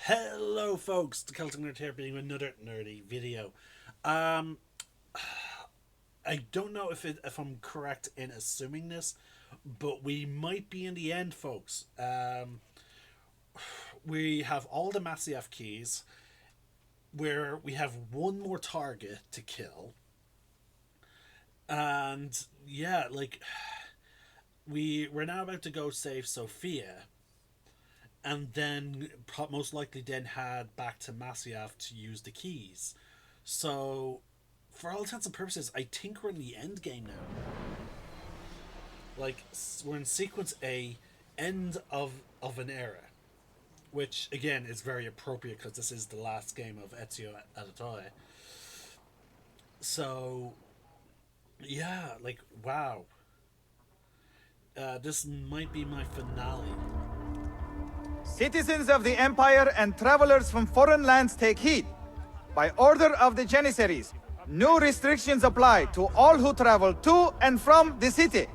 Hello folks, the Celtic Nerd here being another nerdy video. Um I don't know if I'm correct in assuming this, but we might be in the end, folks. We have all the Masyaf keys, where we have one more target to kill. And yeah, like we're now about to go save Sophia, and then most likely then head back to Masyaf to use the keys. So, for all intents and purposes, I think we're in the end game now. Like, we're in sequence A, end of an era, which again is very appropriate because this is the last game of Ezio Auditore. So, yeah, like wow, this might be my finale. Citizens of the Empire and travelers from foreign lands take heed. By order of the Janissaries, new restrictions apply to all who travel to and from the city.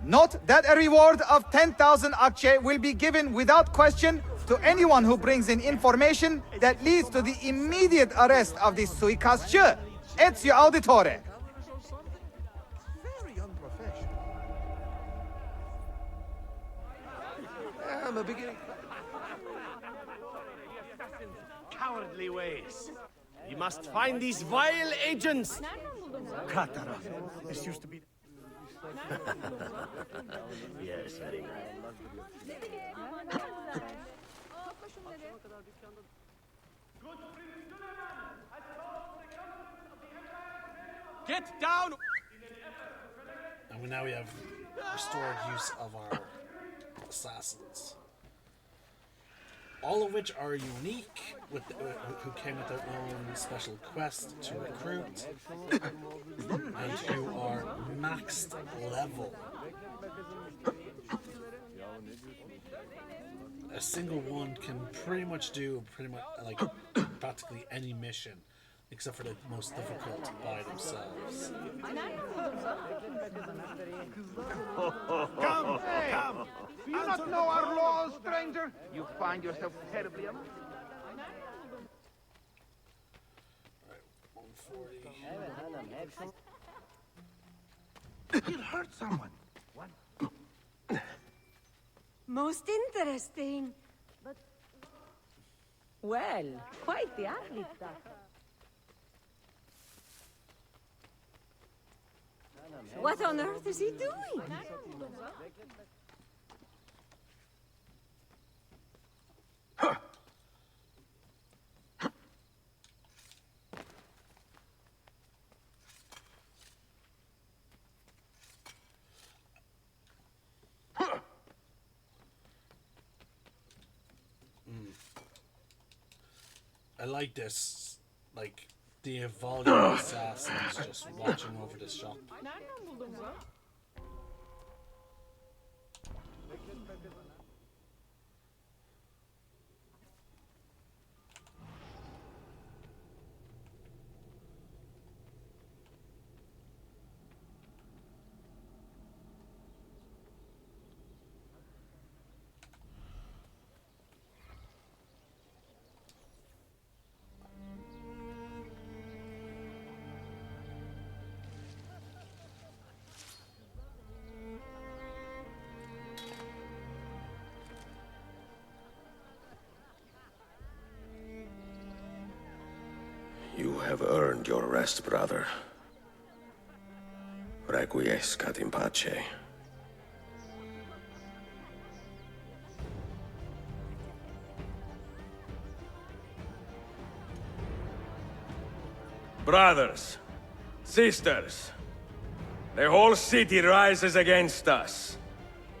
Note that a reward of 10,000 akçe will be given without question to anyone who brings in information that leads to the immediate arrest of the suikastçı, Ezio Auditore. I'm a beginning. Cowardly ways. You must find these vile agents. Katara. This used to be. Yes, very right. Get down! And now we have restored use of our assassins, all of which are unique, who came with their own special quest to recruit, and who are maxed level. A single one can pretty much do like practically any mission, except for the most difficult by themselves. Come, come. Do you not know our laws, stranger? You find yourself terribly alone. Alright, 140. You'll hurt someone. Most interesting. But... Well, quite the athlete. What on earth is he doing? I like this, like the evolving assassins just watching over the shop. You have earned your rest, brother. Requiescat in pace. Brothers, sisters, the whole city rises against us,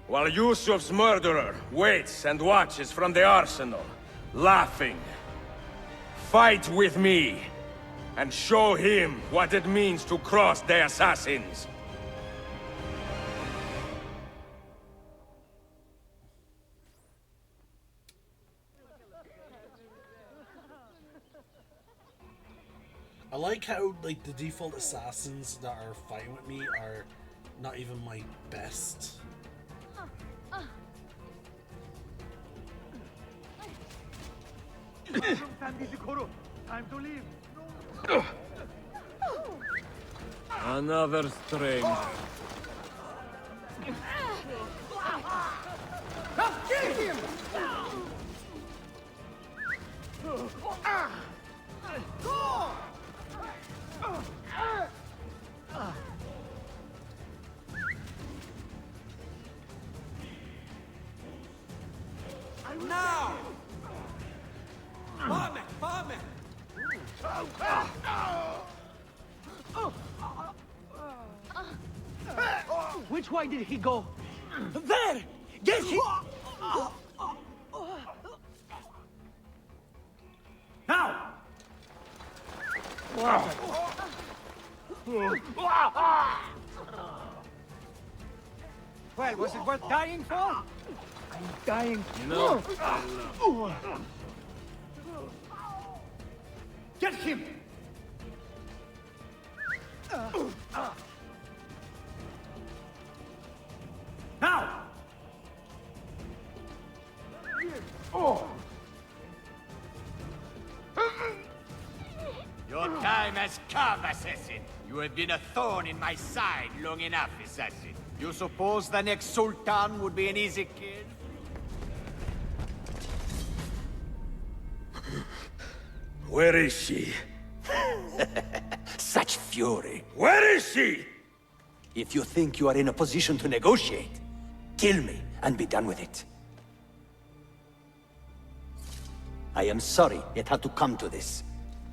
while Yusuf's murderer waits and watches from the arsenal, laughing. Fight with me, and show him what it means to cross the assassins. I like how like the default assassins that are fighting with me are not even my best. Time to leave. Another stranger. Kill him! Now! Bomb it! Bomb it! Which way did he go? There! Get him! Now! Well, was it worth dying for? I'm dying. No. Get him! Now! Your time has come, assassin. You have been a thorn in my side long enough, assassin. You suppose the next Sultan would be an easy kill? Where is she? Such fury. Where is she? If you think you are in a position to negotiate, kill me and be done with it. I am sorry it had to come to this.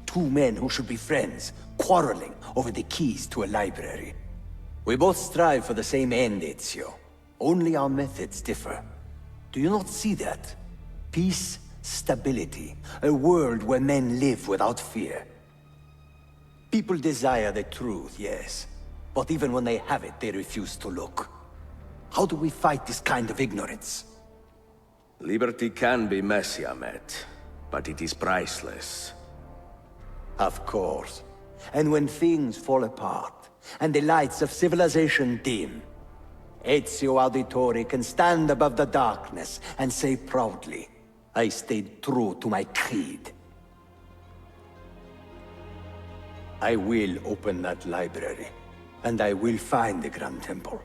Two men who should be friends, quarreling over the keys to a library. We both strive for the same end, Ezio. Only our methods differ. Do you not see that? Peace, stability, a world where men live without fear. People desire the truth, yes. But even when they have it, they refuse to look. How do we fight this kind of ignorance? Liberty can be messy, Ahmed, but it is priceless. Of course. And when things fall apart, and the lights of civilization dim, Ezio Auditore can stand above the darkness and say proudly, I stayed true to my creed. I will open that library, and I will find the Grand Temple.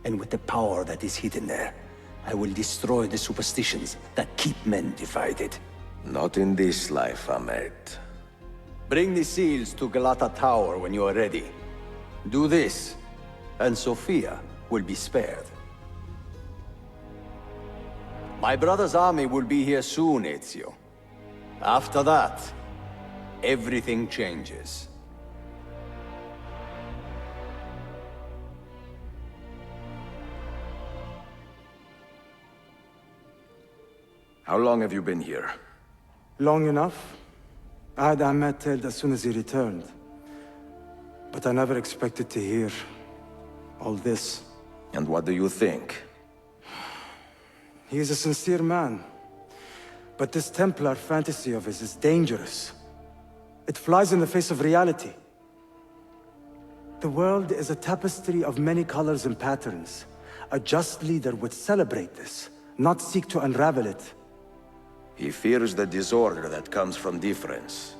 And with the power that is hidden there, I will destroy the superstitions that keep men divided. Not in this life, Ahmed. Bring the seals to Galata Tower when you are ready. Do this, and Sofia will be spared. My brother's army will be here soon, Ezio. After that, everything changes. How long have you been here? Long enough. I had Ahmed killed as soon as he returned. But I never expected to hear all this. And what do you think? He is a sincere man. But this Templar fantasy of his is dangerous. It flies in the face of reality. The world is a tapestry of many colors and patterns. A just leader would celebrate this, not seek to unravel it. He fears the disorder that comes from difference.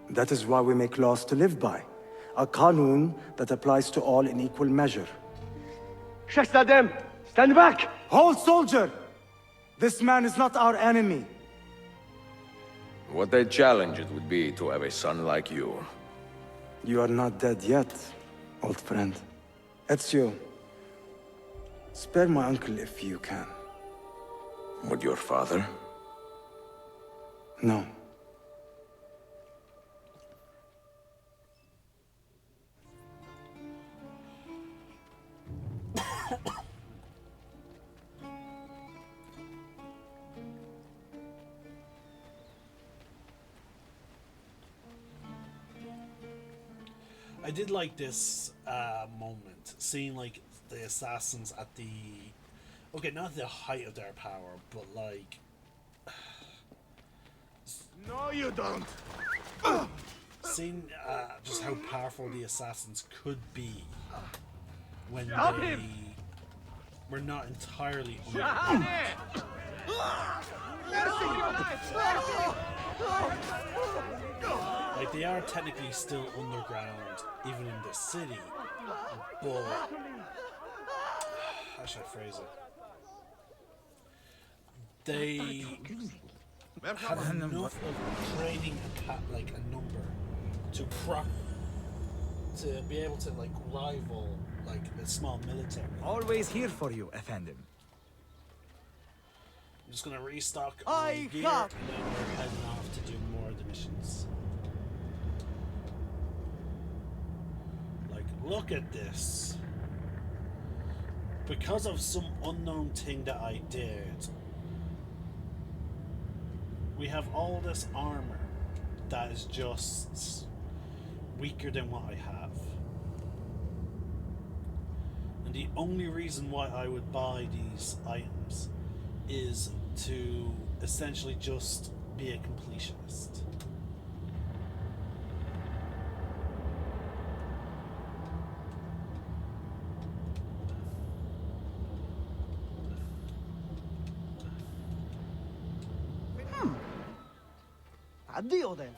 That is why we make laws to live by. A Qanun that applies to all in equal measure. Shahzadem, stand back! Hold, soldier! This man is not our enemy. What a challenge it would be to have a son like you. You are not dead yet, old friend. Ezio, spare my uncle if you can. Would your father? No. I did like this moment, seeing like the assassins at the, okay, not the height of their power, but like, No, you don't. seeing just how powerful the assassins could be when Stop they him! were not entirely underground. Like, they are technically still underground, even in the city, but how should I phrase it? They had enough of training like a number to be able to like rival like a small military. Always here for you, Efendim. I'm just gonna restock on gear, and then we're heading off to do more of the missions. Like, look at this. Because of some unknown thing that I did, we have all this armor that is just weaker than what I have. And the only reason why I would buy these items is to essentially just be a completionist. Addio then.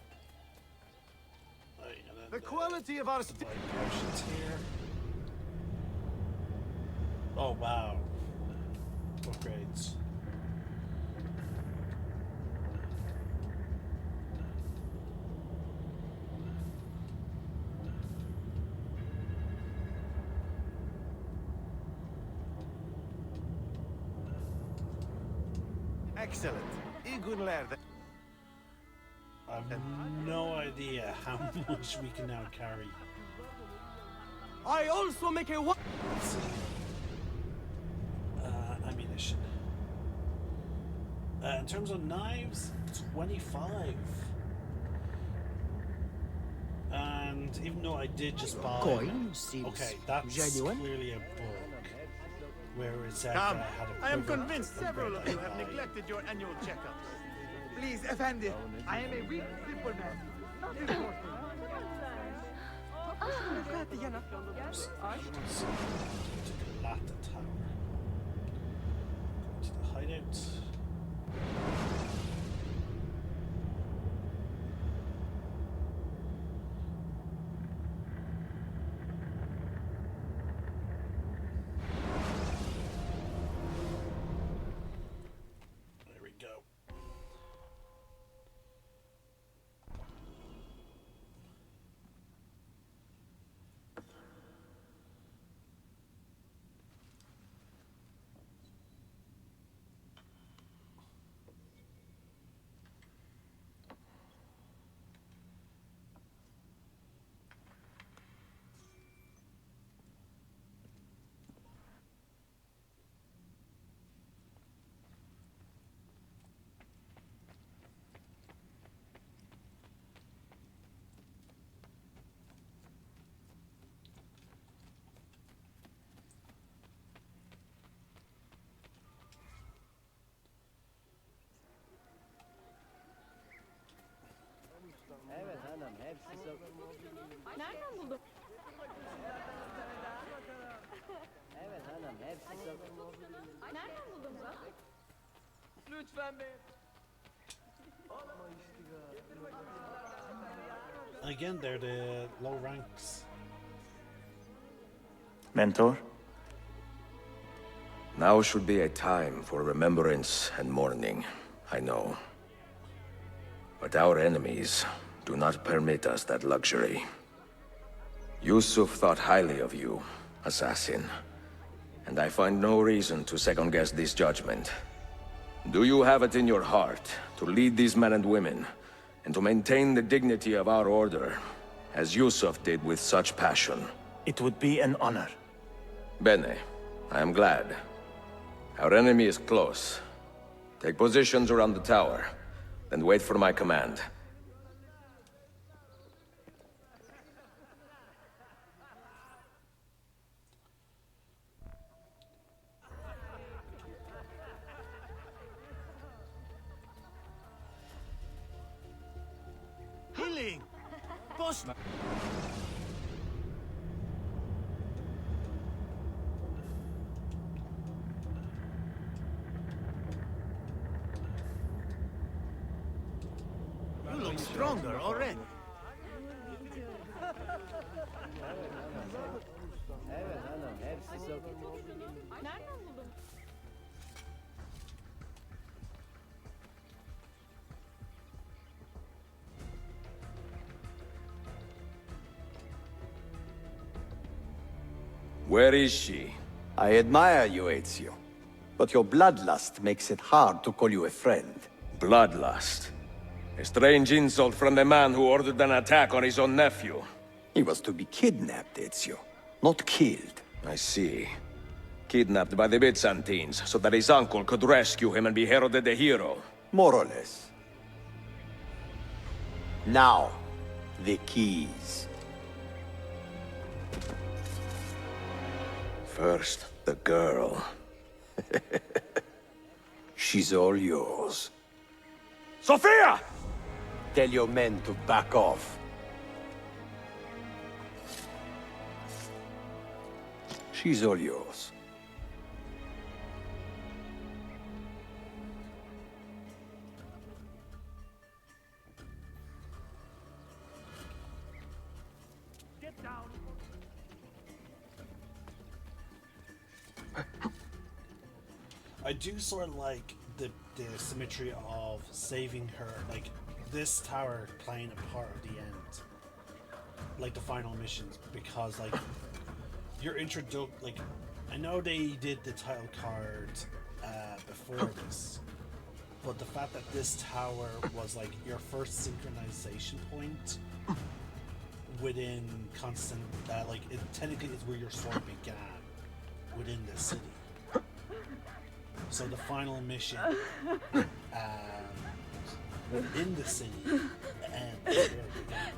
The quality of our potions here. Oh wow. Upgrades. Excellent. Igunler. I have no idea how much we can now carry. I also make a Let's see. Ammunition. In terms of knives, 25. And even though I did just buy... Okay, that's clearly a bug. Where it said that I had a... I am convinced several of you have neglected your annual checkups. Please, Effendi. I am a weak, simple man. Not important. Tower. Go to the hideout. There we go. Evet hanım, hepsi Nereden buldun? Evet hanım, hepsi Nereden buldun bunu? Lütfen be. Again, they're the low ranks. Mentor? Now should be a time for remembrance and mourning, I know. But our enemies do not permit us that luxury. Yusuf thought highly of you, assassin, and I find no reason to second-guess this judgment. Do you have it in your heart to lead these men and women, and to maintain the dignity of our order, as Yusuf did with such passion? It would be an honor. Bene, I am glad. Our enemy is close. Take positions around the tower, then wait for my command. Healing! Post! growing stronger already. Evet hanım hepsi çok... Nereden buldun? Where is she? I admire you, Ezio. But your bloodlust makes it hard to call you a friend. Bloodlust. A strange insult from the man who ordered an attack on his own nephew. He was to be kidnapped, Ezio, not killed. I see. Kidnapped by the Byzantines, so that his uncle could rescue him and be heralded a hero. More or less. Now, the keys. First, the girl. She's all yours. Sophia! Tell your men to back off. She's all yours. I do sort of like the symmetry of saving her, like this tower playing a part of the end, like the final missions, because like your like I know they did the title card before this, but the fact that this tower was like your first synchronization point within constant, like it technically is where your story began within the city. So the final mission in the city and where it began.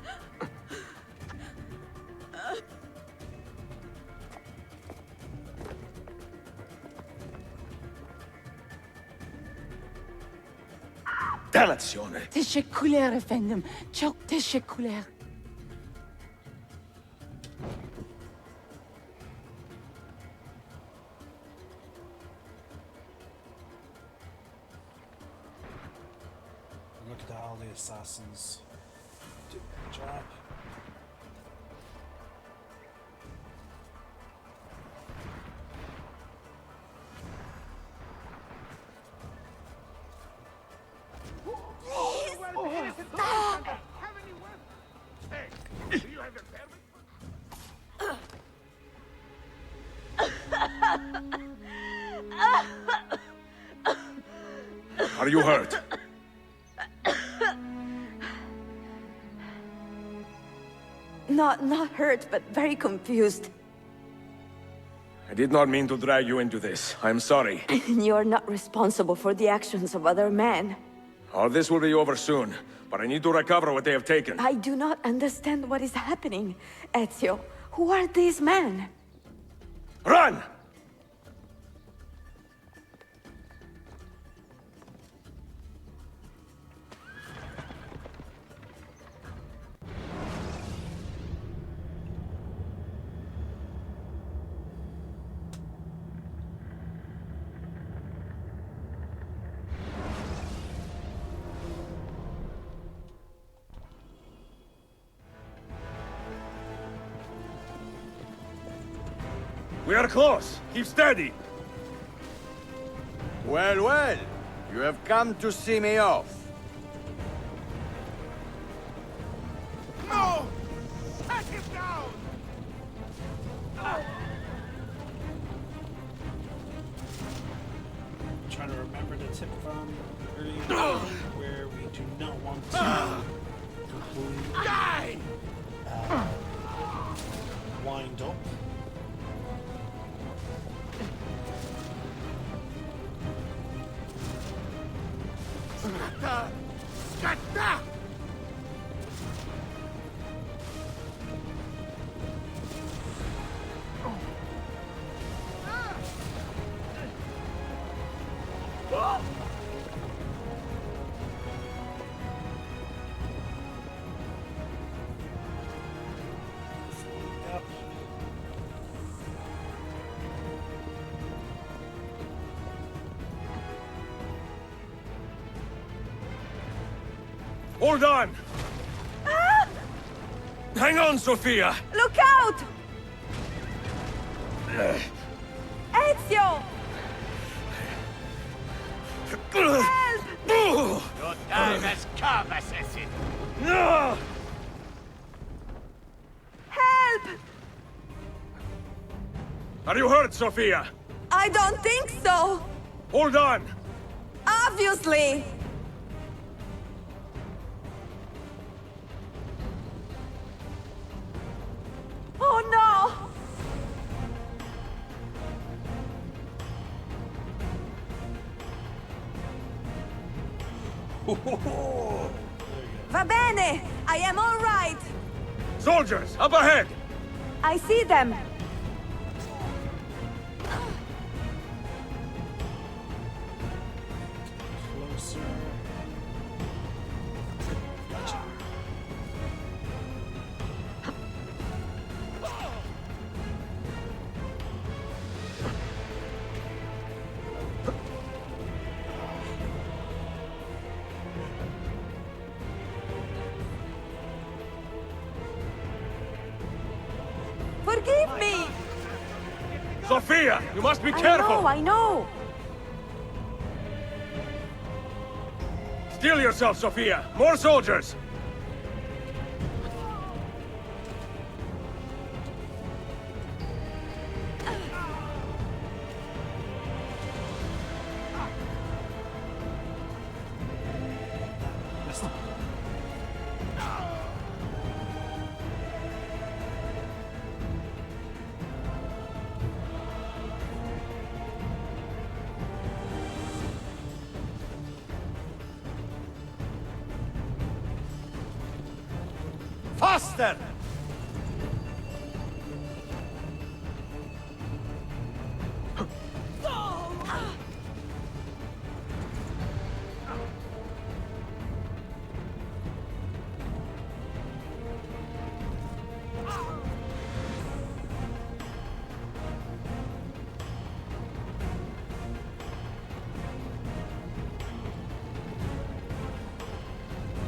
Dannazione! Teşekkürler efendim. Çok teşekkürler. Look at all the assassins do a good job. Are you hurt? Not hurt, but very confused. I did not mean to drag you into this. I'm sorry. You're not responsible for the actions of other men. All this will be over soon, but I need to recover what they have taken. I do not understand what is happening. Ezio, who are these men? Run! We are close. Keep steady. Well, well. You have come to see me off. No! Take him down! I'm trying to remember the tip from earlier where we do not want to completely Die! wind up. Scatter! Scatter! Yep. Hold on! Hang on, Sophia! Look out! Ezio! Your time has come, assassin. Help! Are you hurt, Sophia? I don't think so! Hold on! Obviously! Oh no! Va bene! I am all right! Soldiers, up ahead! I see them! Closer. Gotcha. Forgive me! Sophia, you must be careful! I know! Steel yourself, Sophia! More soldiers! Faster!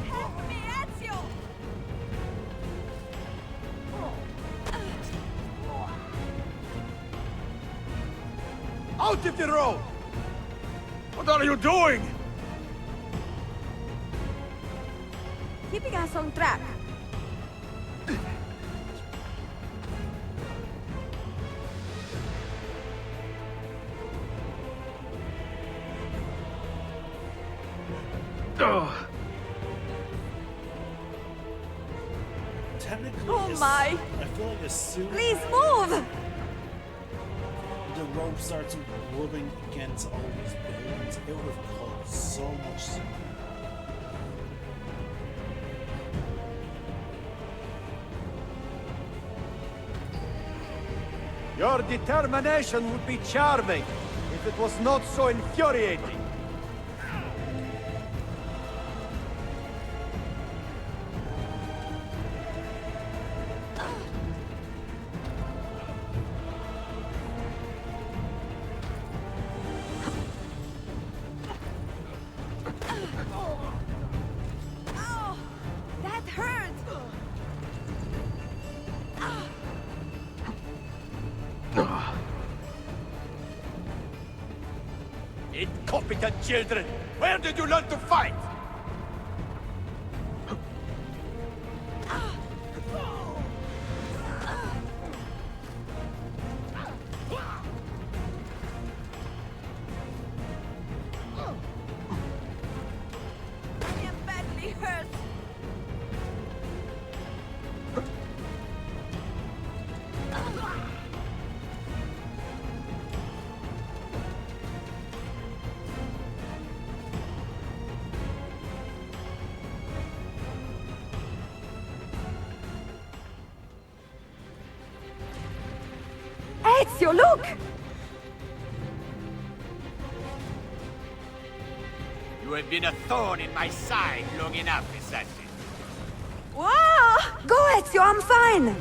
Help me, Ezio! Out of the road! What are you doing? Keeping us on track. Technically, Oh as- my. I feel like as soon Please move! the rope starts rubbing against all these buildings, it would have caused so much sooner. Your determination would be charming if it was not so infuriating. Oh, that hurt! Incompetent children! Where did you learn to fight? I am badly hurt! Ezio, look! You have been a thorn in my side long enough, assassin. Whoa! Go, Ezio, I'm fine!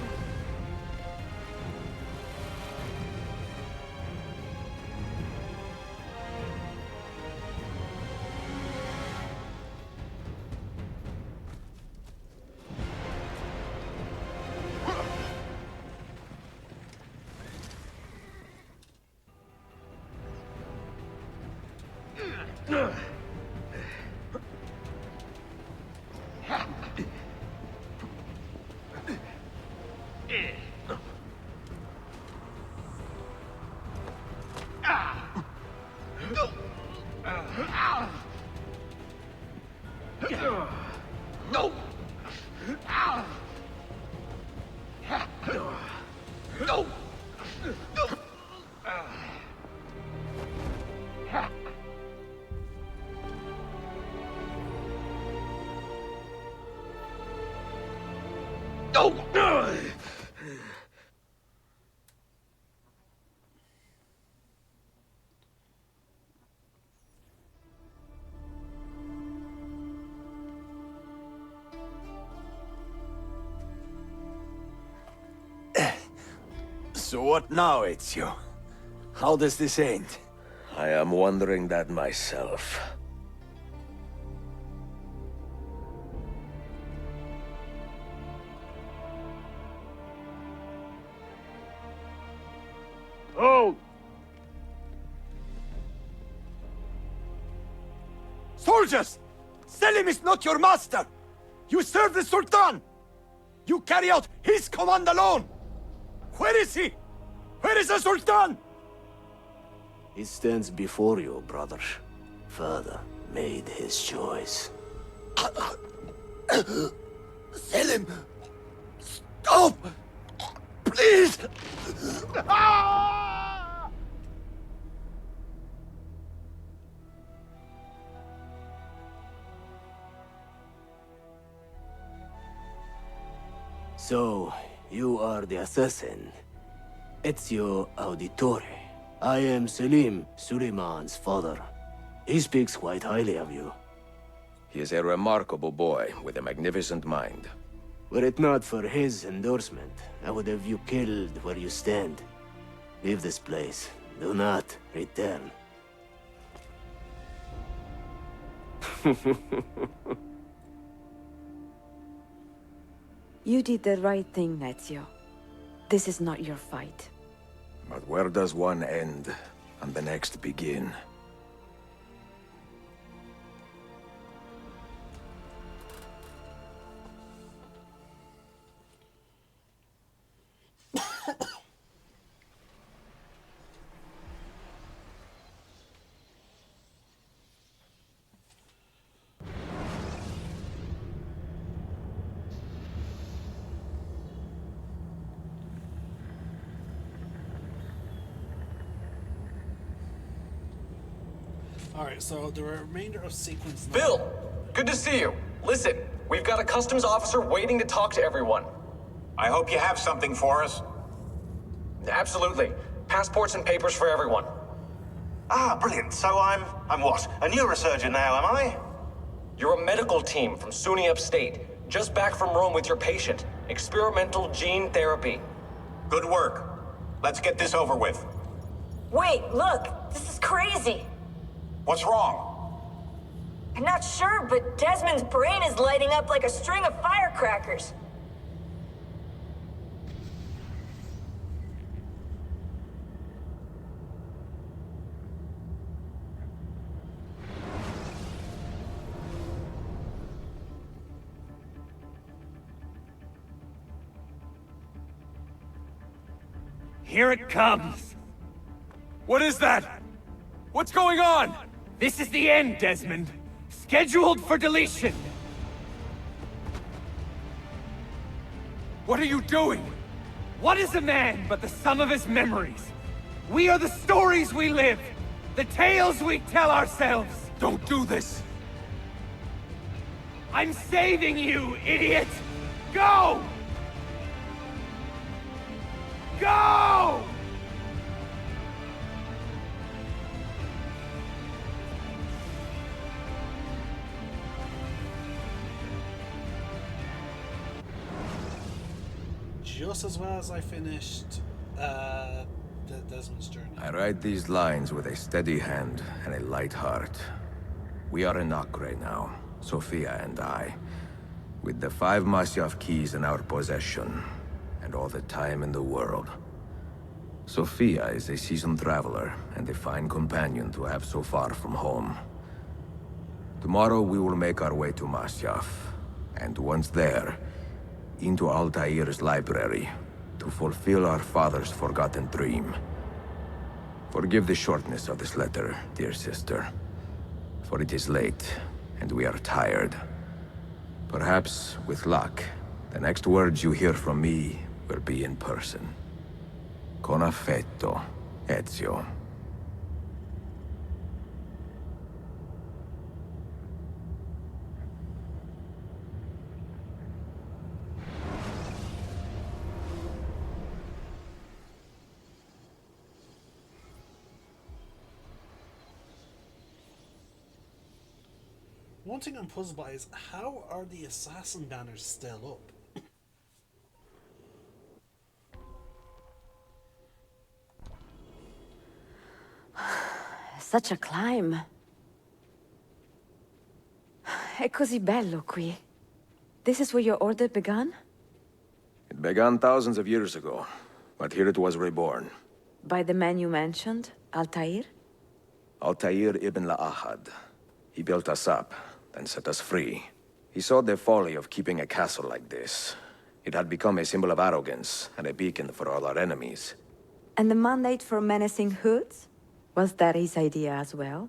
So what now, Ezio? How does this end? I am wondering that myself. Oh! Soldiers! Selim is not your master! You serve the Sultan! You carry out his command alone! Where is he? Where is the Sultan? He stands before you, brother. Father made his choice. Selim! Stop! Please! So, you are the assassin. Ezio Auditore. I am Selim, Suleiman's father. He speaks quite highly of you. He is a remarkable boy with a magnificent mind. Were it not for his endorsement, I would have you killed where you stand. Leave this place. Do not return. You did the right thing, Ezio. This is not your fight. But where does one end and the next begin? Alright, so the remainder of sequence 9... Bill! Good to see you. Listen, we've got a customs officer waiting to talk to everyone. I hope you have something for us. Absolutely. Passports and papers for everyone. Ah, brilliant. So I'm what? A neurosurgeon now, am I? You're a medical team from SUNY Upstate. Just back from Rome with your patient. Experimental gene therapy. Good work. Let's get this over with. Wait, look! This is crazy! What's wrong? I'm not sure, but Desmond's brain is lighting up like a string of firecrackers. Here it comes! What is that? What's going on? This is the end, Desmond. Scheduled for deletion. What are you doing? What is a man but the sum of his memories? We are the stories we live, the tales we tell ourselves. Don't do this. I'm saving you, idiot! Go! Go! Just as well as I finished Desmond's journey. I write these lines with a steady hand and a light heart. We are in Acre now, Sofia and I, with the 5 Masyaf keys in our possession, and all the time in the world. Sofia is a seasoned traveler, and a fine companion to have so far from home. Tomorrow we will make our way to Masyaf. And once there, into Altair's library, to fulfill our father's forgotten dream. Forgive the shortness of this letter, dear sister. For it is late, and we are tired. Perhaps, with luck, the next words you hear from me will be in person. Con affetto, Ezio. One thing I'm puzzled by is how are the assassin banners still up? Such a climb. È così bello qui. This is where your order began? It began thousands of years ago, but here it was reborn. By the man you mentioned, Altair? Altair ibn La'ahad. He built us up, then set us free. He saw the folly of keeping a castle like this. It had become a symbol of arrogance, and a beacon for all our enemies. And the mandate for menacing hoods? Was that his idea as well?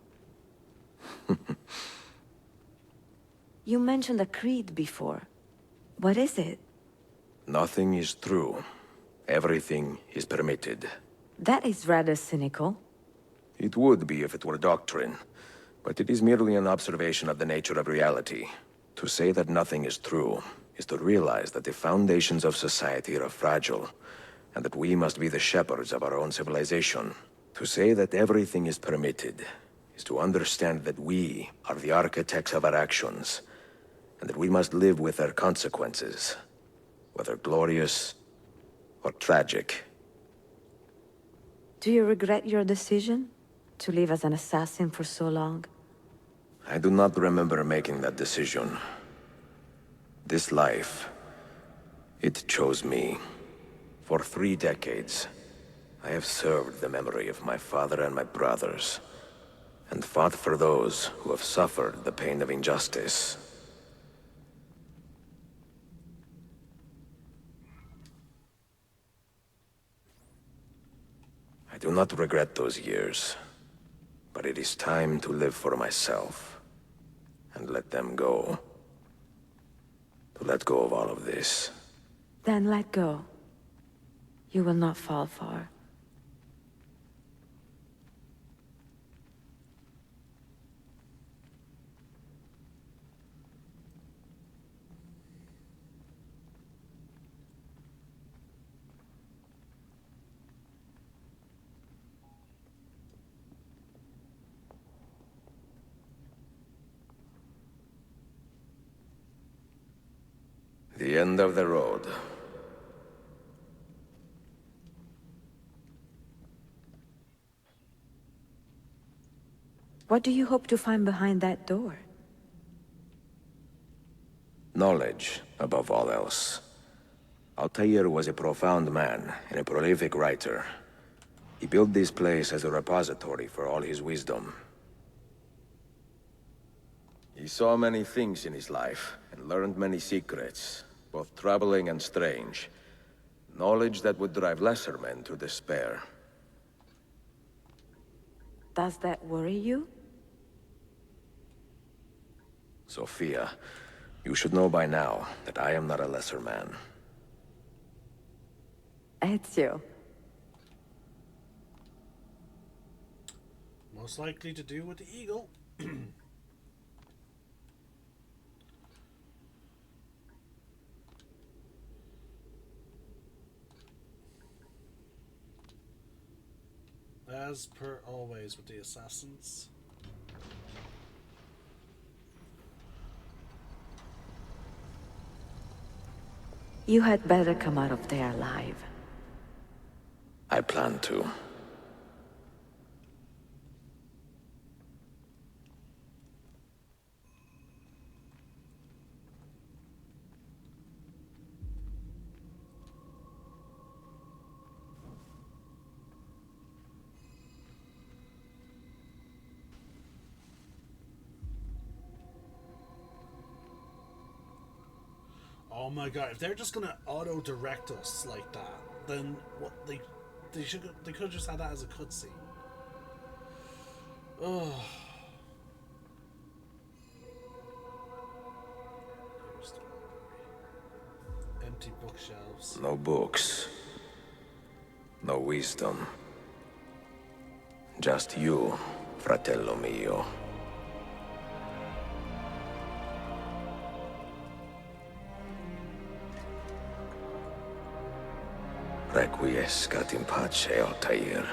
You mentioned a creed before. What is it? Nothing is true. Everything is permitted. That is rather cynical. It would be if it were doctrine, but it is merely an observation of the nature of reality. To say that nothing is true is to realize that the foundations of society are fragile, and that we must be the shepherds of our own civilization. To say that everything is permitted is to understand that we are the architects of our actions, and that we must live with their consequences, whether glorious or tragic. Do you regret your decision to live as an assassin for so long? I do not remember making that decision. This life, it chose me. For 3 decades, I have served the memory of my father and my brothers, and fought for those who have suffered the pain of injustice. I do not regret those years, but it is time to live for myself, and let them go. To let go of all of this. Then let go. You will not fall far. The end of the road. What do you hope to find behind that door? Knowledge, above all else. Altair was a profound man and a prolific writer. He built this place as a repository for all his wisdom. He saw many things in his life, and learned many secrets, both troubling and strange. Knowledge that would drive lesser men to despair. Does that worry you? Sophia, you should know by now that I am not a lesser man. Ezio. Most likely to do with the eagle. As per always with the assassins. You had better come out of there alive. I plan to. Oh my god! If they're just gonna auto direct us like that, then what they could have just had that as a cutscene. Oh. Empty bookshelves. No books. No wisdom. Just you, fratello mio. Requiescat in pace, Altair.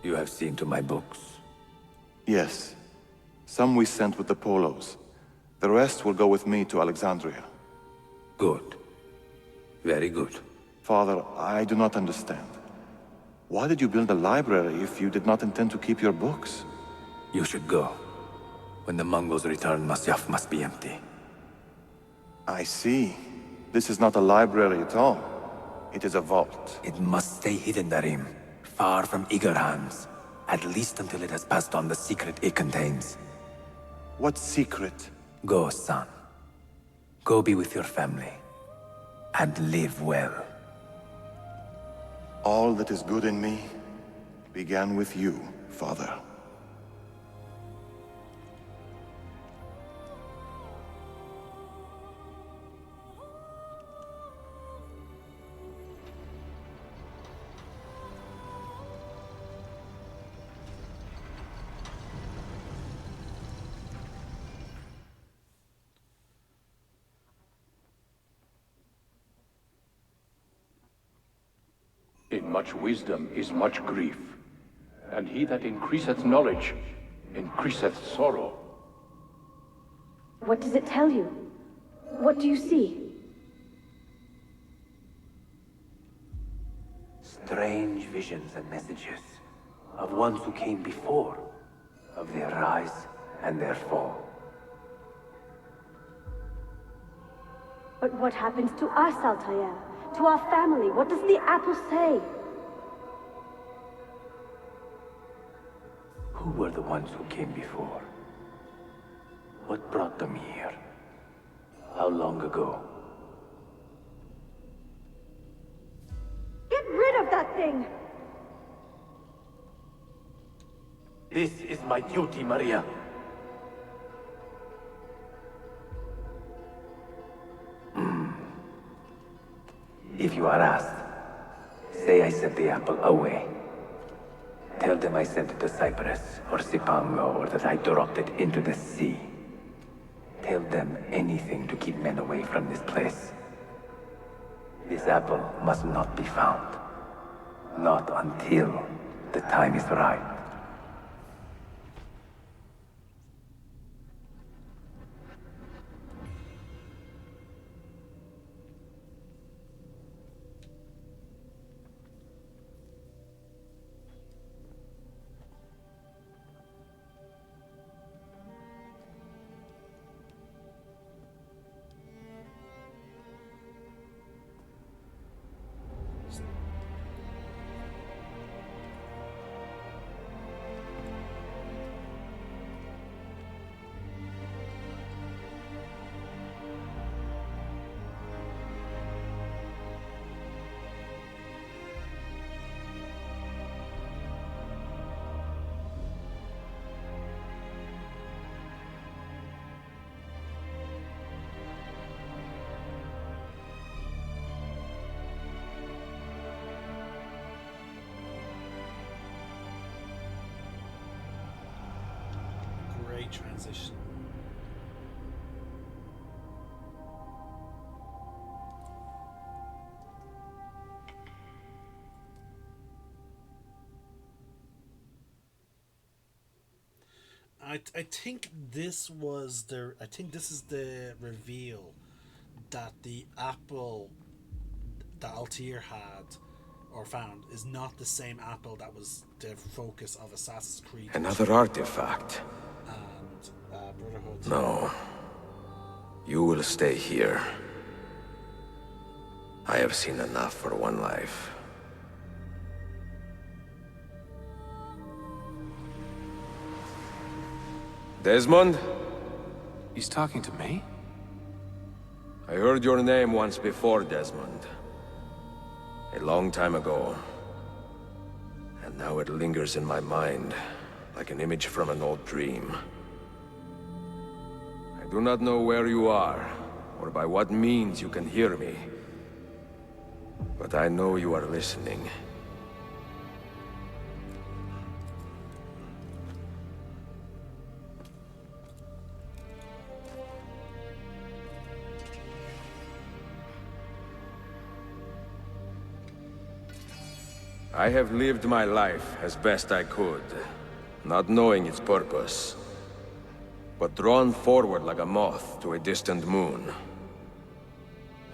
You have seen to my books. Yes. Some we sent with the Polos. The rest will go with me to Alexandria. Good. Very good. Father, I do not understand. Why did you build a library if you did not intend to keep your books? You should go. When the Mongols return, Masyaf must be empty. I see. This is not a library at all. It is a vault. It must stay hidden, Darim. Far from eager hands. At least until it has passed on the secret it contains. What secret? Go, son. Go be with your family. And live well. All that is good in me began with you, Father. In much wisdom is much grief, and he that increaseth knowledge increaseth sorrow. What does it tell you? What do you see? Strange visions and messages of ones who came before, of their rise and their fall. But what happens to us, Altair? To our family? What does the apple say? Who were the ones who came before? What brought them here? How long ago? Get rid of that thing! This is my duty, Maria. If you are asked, say I sent the apple away. Tell them I sent it to Cyprus, or Cipango, or that I dropped it into the sea. Tell them anything to keep men away from this place. This apple must not be found. Not until the time is right. Great transition. I think this was the this is the reveal that the apple that Altair had or found, is not the same apple that was the focus of Assassin's Creed. Another artifact. And Brotherhood. No. You will stay here. I have seen enough for one life. Desmond? He's talking to me? I heard your name once before, Desmond. A long time ago. And now it lingers in my mind, like an image from an old dream. I do not know where you are, or by what means you can hear me. But I know you are listening. I have lived my life as best I could, not knowing its purpose, but drawn forward like a moth to a distant moon.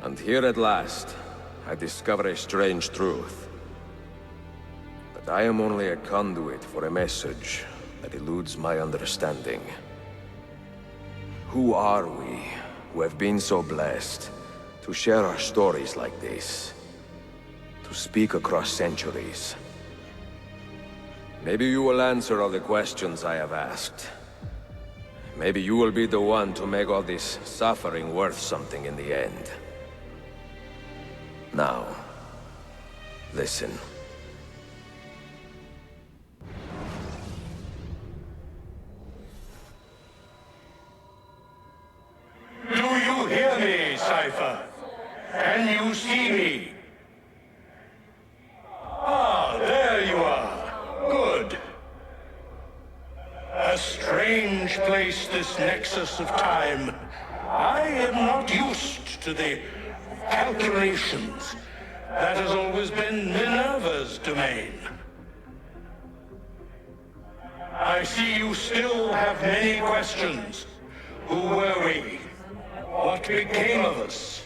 And here at last, I discover a strange truth. That I am only a conduit for a message that eludes my understanding. Who are we, who have been so blessed, to share our stories like this? To speak across centuries. Maybe you will answer all the questions I have asked. Maybe you will be the one to make all this suffering worth something in the end. Now, listen. Do you hear me, Cypher? Can you see me? Ah, there you are. Good. A strange place, this nexus of time. I am not used to the calculations. That has always been Minerva's domain. I see you still have many questions. Who were we? What became of us?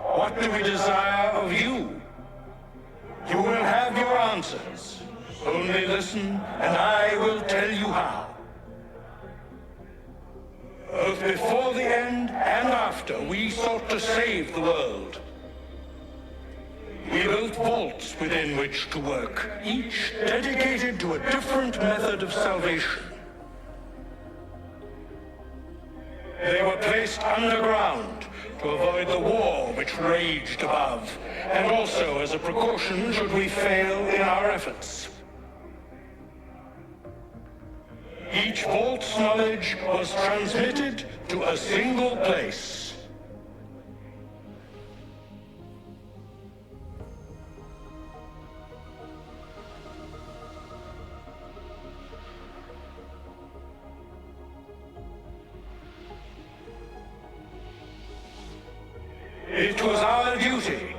What do we desire of you? You will have your answers. Only listen, and I will tell you how. Both before the end and after, we sought to save the world. We built vaults within which to work, each dedicated to a different method of salvation. They were placed underground to avoid the war which raged above, and also as a precaution should we fail in our efforts. Each vault's knowledge was transmitted to a single place. It was our duty,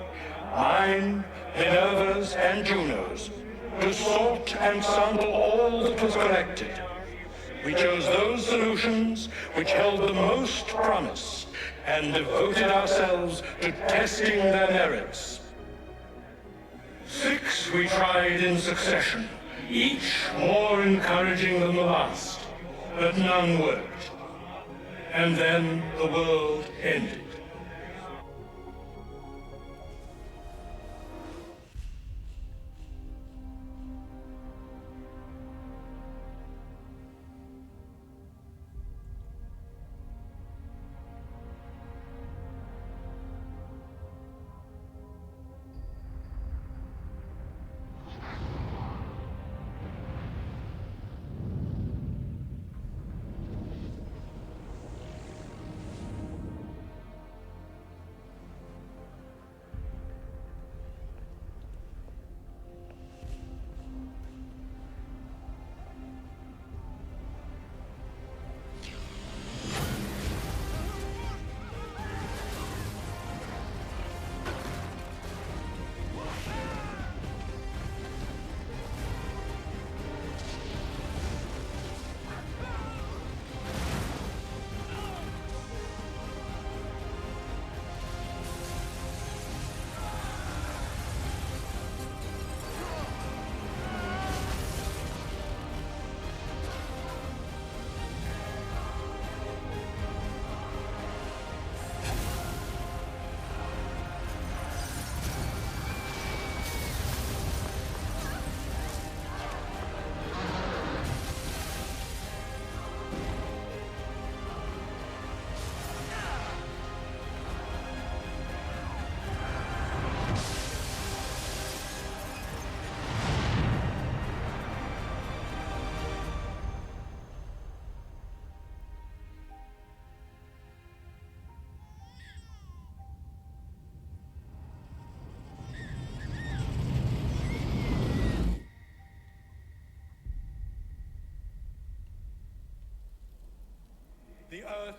mine, Minerva's, and Juno's, to sort and sample all that was collected. We chose those solutions which held the most promise, and devoted ourselves to testing their merits. 6 we tried in succession, each more encouraging than the last, but none worked. And then the world ended.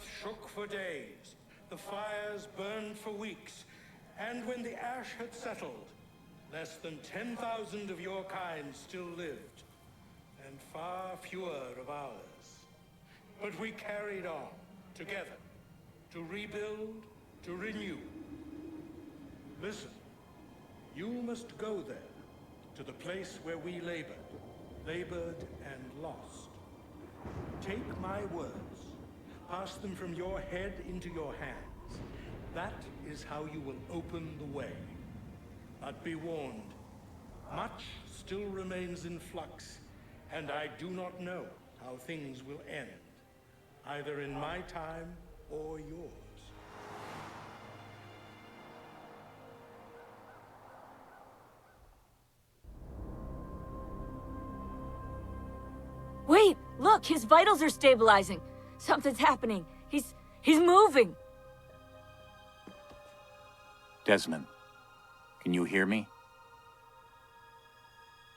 earth shook for days, the fires burned for weeks, and when the ash had settled, less than 10,000 of your kind still lived, and far fewer of ours. But we carried on, together, to rebuild, to renew. Listen, you must go there, to the place where we labored and lost. Take my words, pass them from your head into your hands. That is how you will open the way. But be warned, much still remains in flux, and I do not know how things will end, either in my time or yours. Wait, look, his vitals are stabilizing. Something's happening. He's moving. Desmond, can you hear me?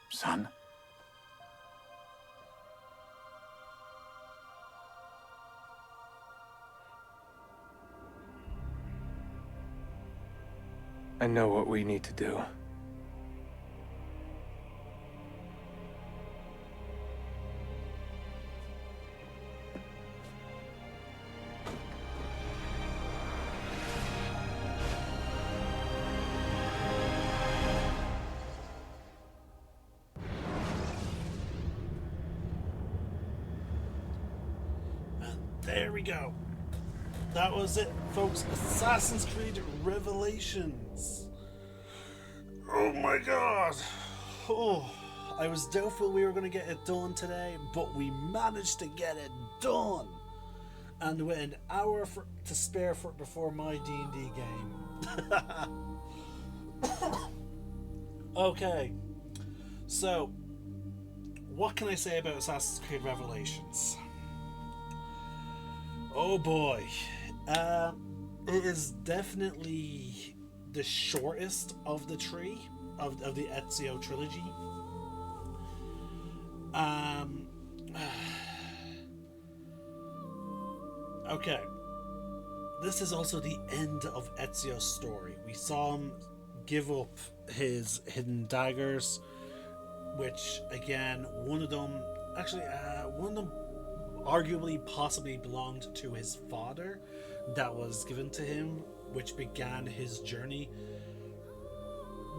Son? I know what we need to do. There we go. That was it, folks. Assassin's Creed Revelations. Oh my god. Oh, I was doubtful we were going to get it done today, but we managed to get it done. And with an hour to spare before my D&D game. Okay. So, what can I say about Assassin's Creed Revelations? Oh boy. It is definitely the shortest of the three of the Ezio trilogy. Okay. This is also the end of Ezio's story. We saw him give up his hidden daggers, which again, one of them arguably possibly belonged to his father, that was given to him, which began his journey.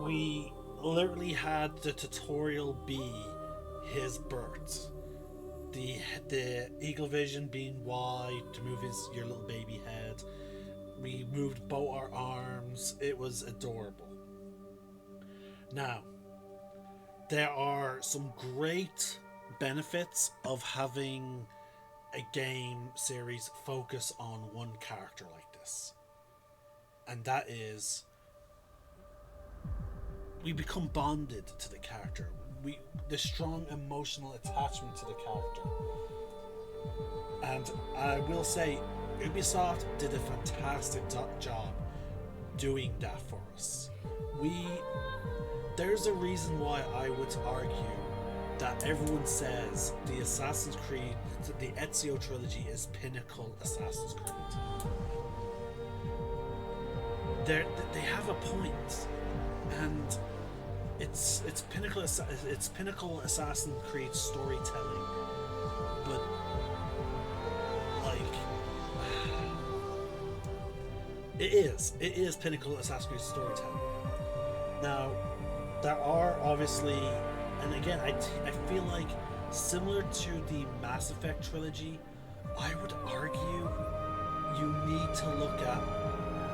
We literally had the tutorial be his birth. The eagle vision being Y to move your little baby head. We moved both our arms. It was adorable. Now, there are some great benefits of having a game series focus on one character like this, and that is we become bonded to the character. The strong emotional attachment to the character. And I will say, Ubisoft did a fantastic job doing that for us. There's a reason why I would argue that everyone says the Assassin's Creed, the Ezio trilogy is pinnacle Assassin's Creed. They have a point, and it's pinnacle Assassin's Creed storytelling, but like it is pinnacle Assassin's Creed storytelling. Now, there are obviously, and again, I feel like similar to the Mass Effect trilogy, I would argue you need to look at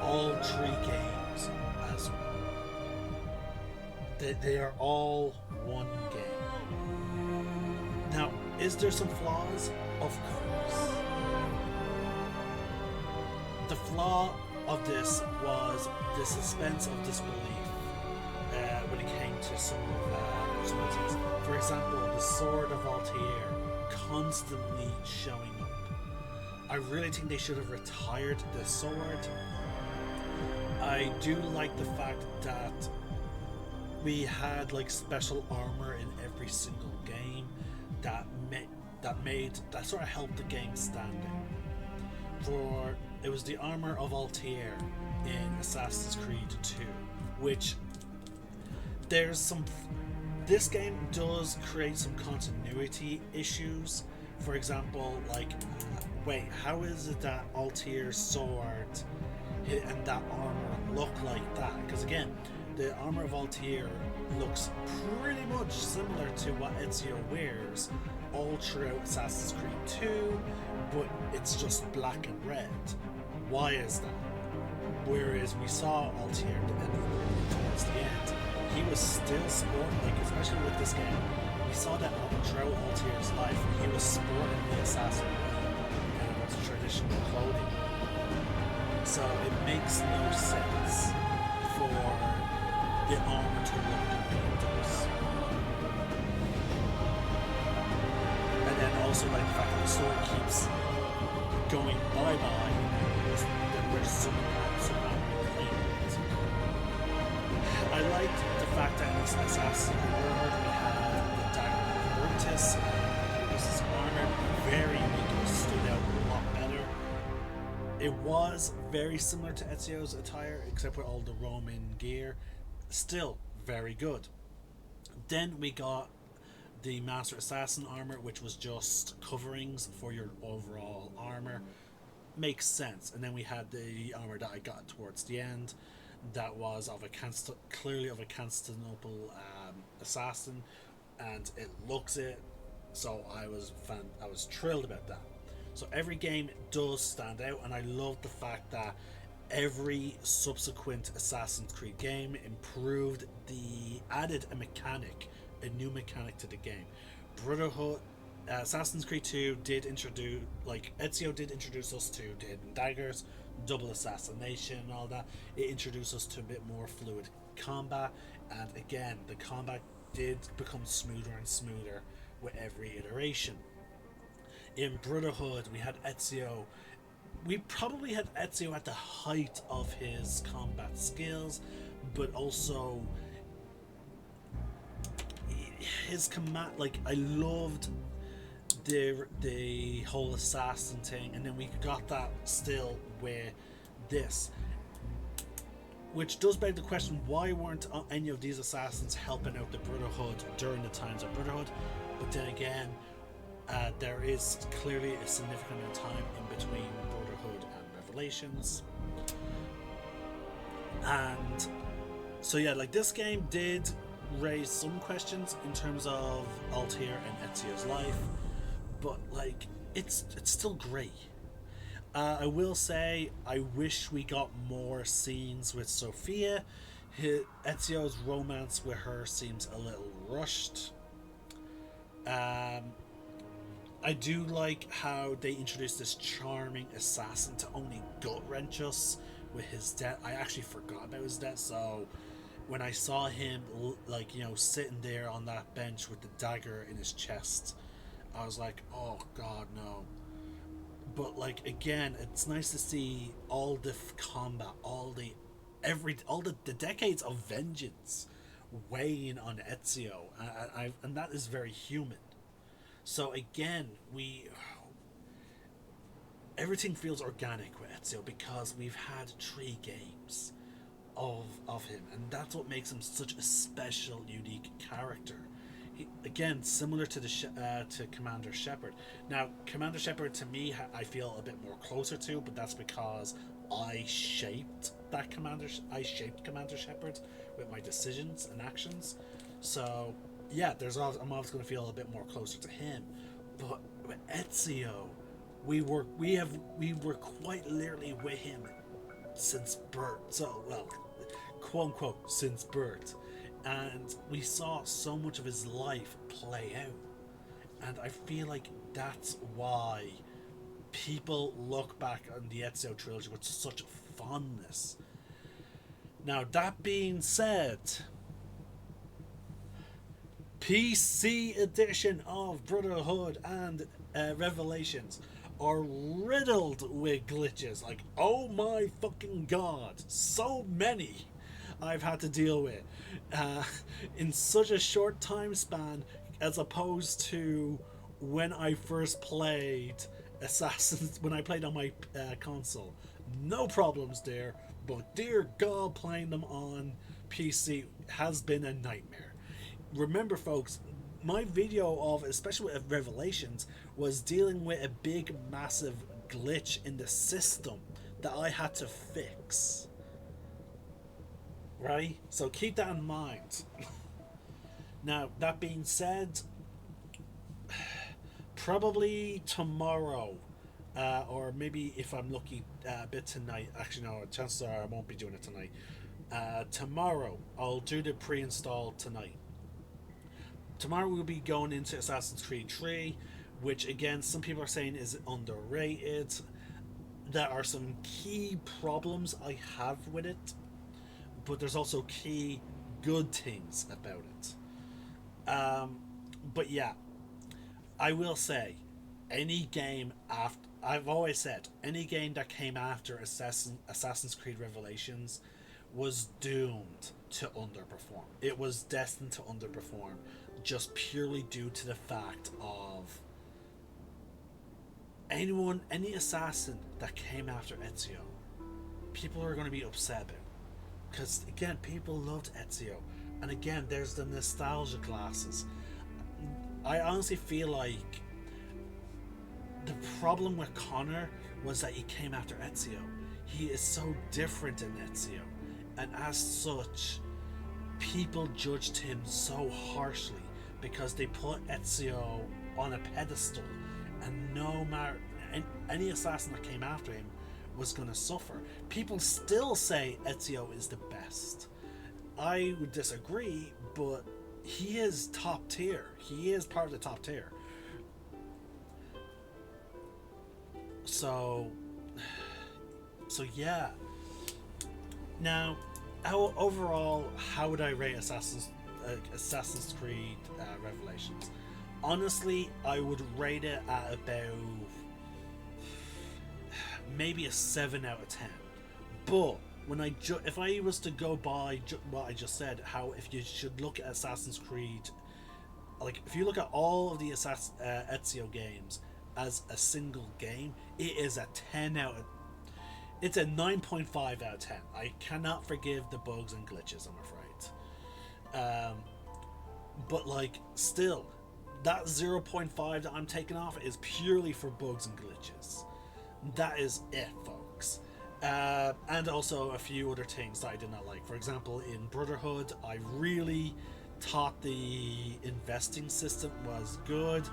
all three games as one. They are all one game. Now, is there some flaws? Of course. The flaw of this was the suspense of disbelief when it came to some of things. For example, the Sword of Altair constantly showing up. I really think they should have retired the sword. I do like the fact that we had like special armor in every single game that sort of helped the game standing. it was the armor of Altair in Assassin's Creed 2, which this game does create some continuity issues. For example, like, wait, how is it that Altair's sword and that armor look like that? Because again, the armor of Altair looks pretty much similar to what Ezio wears all throughout Assassin's Creed 2, but it's just black and red. Why is that? Whereas we saw Altair towards the end, he was still sporting, like, especially with this game, we saw that throughout Altair's life, he was sporting the assassin and it was traditional clothing. So it makes no sense for the armor to look the way it does. And then also, like, the fact that the sword keeps going bye-bye, then we're somehow reclaiming it. I liked the fact that in Assassin's Creed we had the dagger of Brutus, Brutus's armor, very unique, it stood out a lot better. It was very similar to Ezio's attire, except with all the Roman gear. Still very good. Then we got the Master Assassin armor, which was just coverings for your overall armor. Makes sense. And then we had the armor that I got towards the end, that was of clearly of a Constantinople assassin, and it looks it. So I was thrilled about that. So every game does stand out, and I love the fact that every subsequent Assassin's Creed game added a new mechanic to the game. Brotherhood, Assassin's Creed 2 did introduce, like, Ezio did introduce us to the hidden daggers, double assassination and all that. It introduced us to a bit more fluid combat, and again, the combat did become smoother and smoother with every iteration. In Brotherhood, we had Ezio. We probably had Ezio at the height of his combat skills, but also his command. Like, I loved the whole assassin thing, and then we got that still with this, which does beg the question: why weren't any of these assassins helping out the Brotherhood during the times of Brotherhood? But then again, there is clearly a significant amount of time in between Brotherhood and Revelations. And so yeah, like, this game did raise some questions in terms of Altair and Ezio's life, but like, it's still great. I will say, I wish we got more scenes with Sophia. Ezio's romance with her seems a little rushed. I do like how they introduced this charming assassin to only gut wrench us with his death. I actually forgot about his death, so when I saw him, like, you know, sitting there on that bench with the dagger in his chest, I was like, oh god, no. But like, again, it's nice to see all the combat, all the decades of vengeance weighing on Ezio, and that is very human. So again, everything feels organic with Ezio because we've had 3 games of him, and that's what makes him such a special, unique character. Again, similar to to Commander Shepard. Now, Commander Shepard, to me, I feel a bit more closer to, but that's because I shaped Commander Shepard with my decisions and actions. So yeah, I'm always going to feel a bit more closer to him. But with Ezio, we were quite literally with him since birth. So, well, quote unquote, since birth. And we saw so much of his life play out. And I feel like that's why people look back on the Ezio trilogy with such fondness. Now, that being said, PC edition of Brotherhood and Revelations are riddled with glitches. Like, oh my fucking god, so many I've had to deal with in such a short time span, as opposed to when I first played Assassin's when I played on my console. No problems there, but dear God, playing them on PC has been a nightmare. Remember, folks, my video of, especially with Revelations, was dealing with a big, massive glitch in the system that I had to fix. Right? So keep that in mind. Now, that being said, probably tomorrow, or maybe if I'm lucky, a bit tonight. Actually, no, chances are I won't be doing it tonight. Tomorrow, I'll do the pre-install tonight. Tomorrow we'll be going into Assassin's Creed 3, which again, some people are saying is underrated. There are some key problems I have with it, but there's also key good things about it. But yeah, I will say, any game after, I've always said, any game that came after Assassin's Creed Revelations was doomed to underperform. It was destined to underperform, just purely due to the fact of any assassin that came after Ezio, people are going to be upset about. Because again, people loved Ezio. And again, there's the nostalgia glasses. I honestly feel like the problem with Connor was that he came after Ezio. He is so different than Ezio. And as such, people judged him so harshly because they put Ezio on a pedestal, and no matter any assassin that came after him was going to suffer. People still say Ezio is the best. I would disagree, but he is top tier. He is part of the top tier. So yeah. Now, overall, how would I rate Assassin's Creed Revelations? Honestly, I would rate it at about maybe a 7 out of 10. But when if I was to go by what I just said, how if you should look at Assassin's Creed, like if you look at all of the Ezio games as a single game, it is a 10 out of. It's a 9.5 out of 10. I cannot forgive the bugs and glitches, I'm afraid. But like, still, that 0.5 that I'm taking off is purely for bugs and glitches. That is it, folks. And also a few other things that I did not like. For example, in Brotherhood, I really thought the investing system was good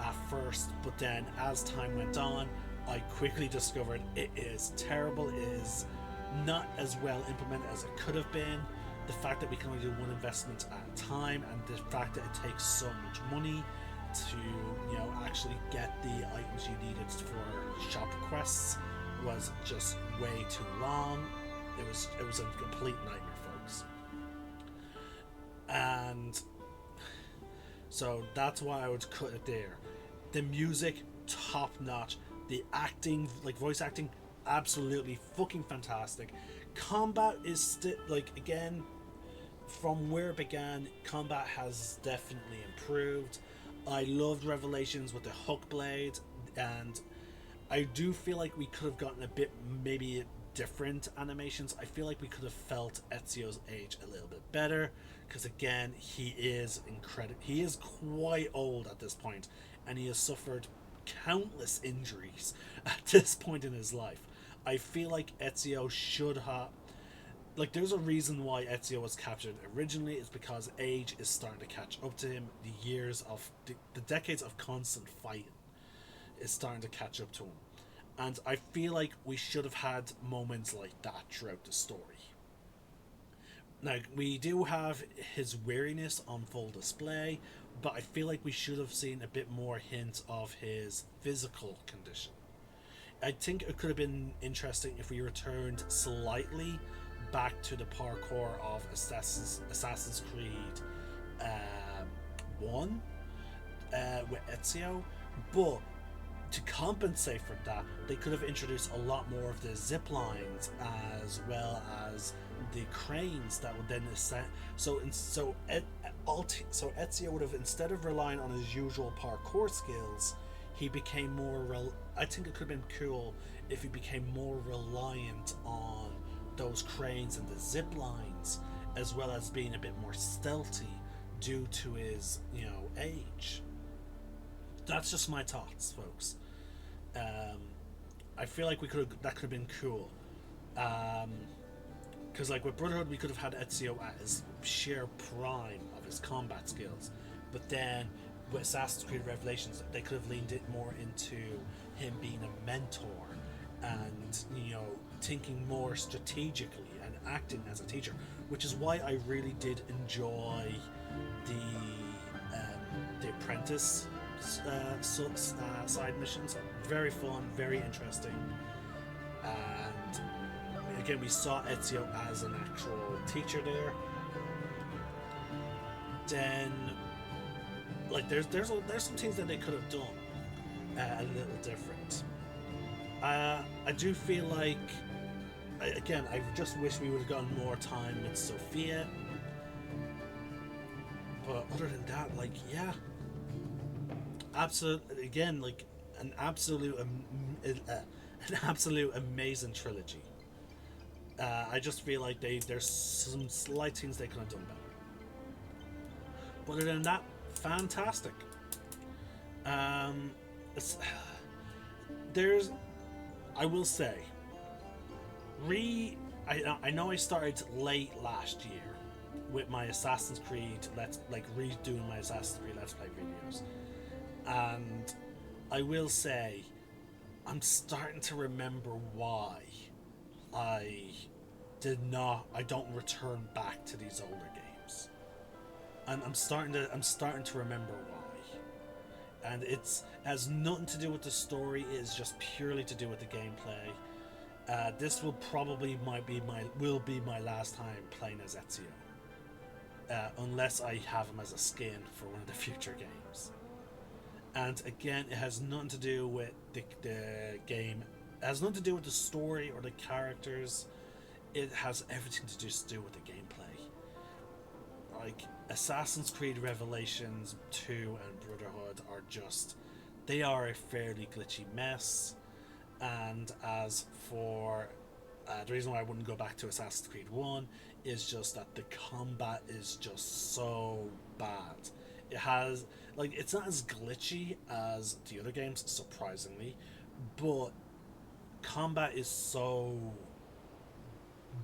at first, but then as time went on, I quickly discovered it is terrible. It is not as well implemented as it could have been. The fact that we can only do one investment at a time, and the fact that it takes so much money to, actually get the items you needed for shop quests was just way too long. It was a complete nightmare, folks. And so that's why I would cut it there. The music, top notch. The acting, like voice acting, absolutely fucking fantastic. Combat is still, like, again, from where it began, combat has definitely improved. I loved Revelations with the hook blade, and I do feel like we could have gotten a bit, maybe different animations. I feel like we could have felt Ezio's age a little bit better, because again, he is incredible. He is quite old at this point, and he has suffered countless injuries at this point in his life. I feel like Ezio should have, like, there's a reason why Ezio was captured originally. It's because age is starting to catch up to him. The years of the decades of constant fighting is starting to catch up to him, and I feel like we should have had moments like that throughout the story. Now, we do have his weariness on full display, but I feel like we should have seen a bit more hint of his physical condition. I think it could have been interesting if we returned slightly back to the parkour of Assassin's Creed 1 with Ezio, but to compensate for that, they could have introduced a lot more of the zip lines as well as the cranes that would then ascend. So Ezio would have, instead of relying on his usual parkour skills, he became more. I think it could have been cool if he became more reliant on those cranes and the zip lines, as well as being a bit more stealthy due to his, age. That's just my thoughts, folks. I feel like that could have been cool. Because like with Brotherhood, we could have had Ezio at his sheer prime of his combat skills, but then with Assassin's Creed Revelations, they could have leaned it more into him being a mentor and thinking more strategically and acting as a teacher, which is why I really did enjoy the apprentice side missions. Very fun, very interesting, and again we saw Ezio as an actual teacher there. Then like there's some things that they could have done a little different. I do feel like I just wish we would have gotten more time with Sophia, but other than that, like, yeah, absolutely, again, like an absolute amazing trilogy. I just feel like there's some slight things they could have done better, but other than that, fantastic. I will say, I know I started late last year with my Assassin's Creed redoing my Assassin's Creed Let's Play videos, and I will say I'm starting to remember why I don't return back to these older games, and I'm starting to remember why, and it has nothing to do with the story. It is just purely to do with the gameplay. This will probably be my last time playing as Ezio, unless I have him as a skin for one of the future games. And again, it has nothing to do with the game. It has nothing to do with the story or the characters. It has everything to do with the gameplay. Like Assassin's Creed Revelations 2 and Brotherhood they are a fairly glitchy mess. And as for the reason why I wouldn't go back to Assassin's Creed 1 is just that the combat is just so bad. It has, like, it's not as glitchy as the other games, surprisingly, but combat is so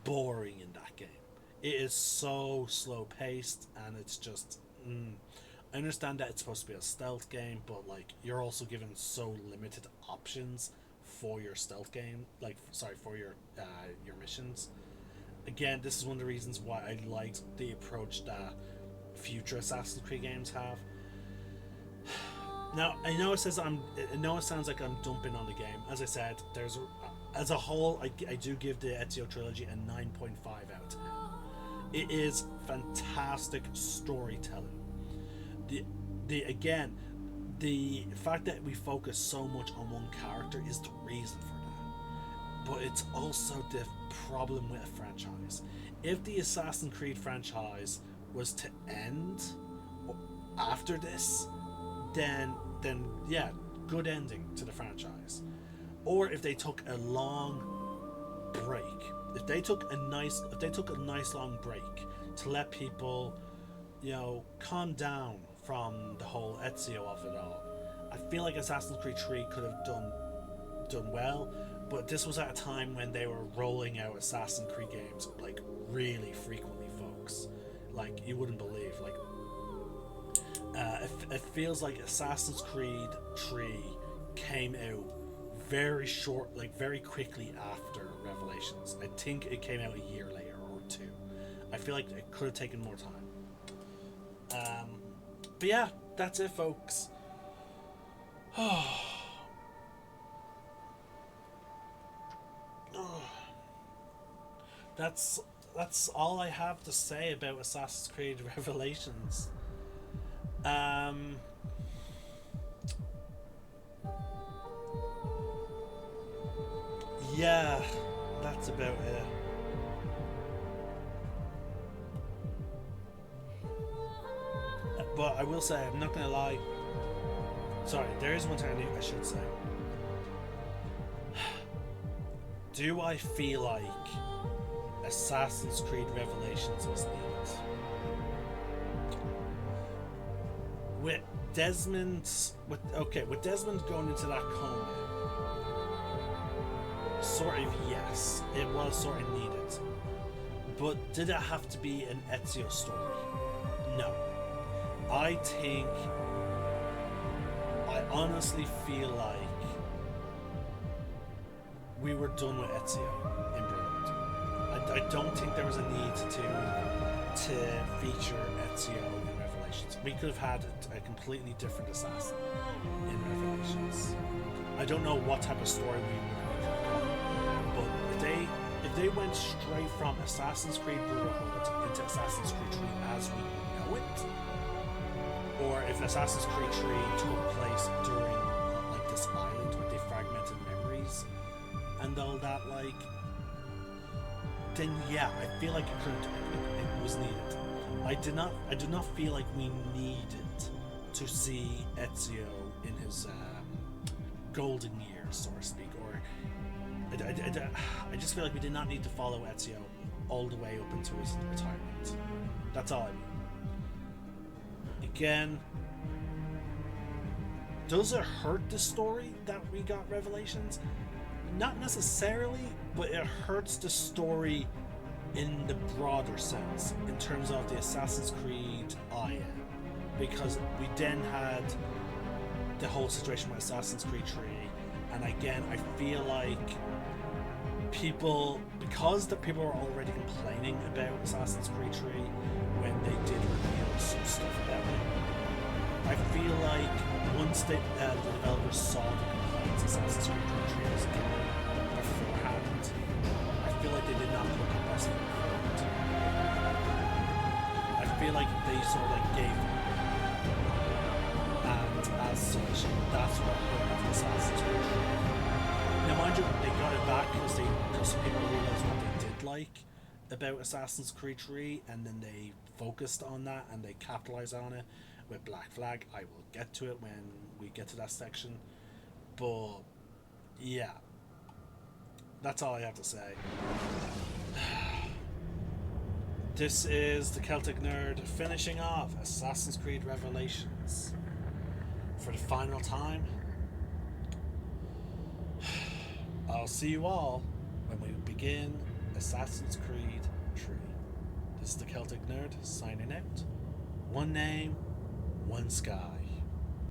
boring in that game. It is so slow paced, and it's just I understand that it's supposed to be a stealth game, but like you're also given so limited options for your stealth game, for your missions. Again, this is one of the reasons why I liked the approach that future Assassin's Creed games have. Now, I know it sounds like I'm dumping on the game. As I said, as a whole, I do give the Ezio trilogy a 9.5 out of 10. It is fantastic storytelling. The fact that we focus so much on one character is the reason for that. But it's also the problem with a franchise. If the Assassin's Creed franchise was to end after this, then yeah, good ending to the franchise. Or if they took a long break, if they took a nice long break to let people, calm down from the whole Ezio of it all, I feel like Assassin's Creed 3 could have done well. But this was at a time when they were rolling out Assassin's Creed games like really frequently, folks. Like you wouldn't believe. It feels like Assassin's Creed 3 came out very quickly after Revelations. I think it came out a year later or two. I feel like it could have taken more time. But yeah, that's it, folks. That's all I have to say about Assassin's Creed Revelations. Yeah, that's about it. But I will say, I'm not gonna lie, Sorry, there is one thing I should say. Do I feel like Assassin's Creed Revelations was needed? With Desmond going into that coma, sort of yes, it was sort of needed. But did it have to be an Ezio story? No. I honestly feel like we were done with Ezio in Brotherhood. I don't think there was a need to feature Ezio in Revelations. We could have had a completely different assassin in Revelations. I don't know what type of story we would have done, but if they went straight from Assassin's Creed Brotherhood into Assassin's Creed 3 as we know it, or if Assassin's Creed 3 took place during like this island with the fragmented memories and all that, like, then yeah, I feel like it was needed. I do not feel like we needed to see Ezio in his golden years, so to speak, or I just feel like we did not need to follow Ezio all the way up into his retirement. That's all I mean. Again, does it hurt the story that we got Revelations? Not necessarily, but it hurts the story in the broader sense, in terms of the Assassin's Creed IM, because we then had the whole situation with Assassin's Creed 3, and again, I feel like people were already complaining about Assassin's Creed 3 when they did reveal some stuff about it. I feel like once the developers saw the complaints Assassin's Creed 3 was getting beforehand, I feel like they did not put the best foot forward. I feel like they sort of like gave up. And as such, that's what hurt Assassin's Creed 3. Now mind you, they got it back because people realized what they did like about Assassin's Creed 3, and then they focused on that and they capitalized on it with Black Flag. I will get to it when we get to that section, but yeah, that's all I have to say. This is the Celtic Nerd finishing off Assassin's Creed Revelations for the final time. I'll see you all when we begin Assassin's Creed 3. This is the Celtic Nerd signing out. One name, one sky.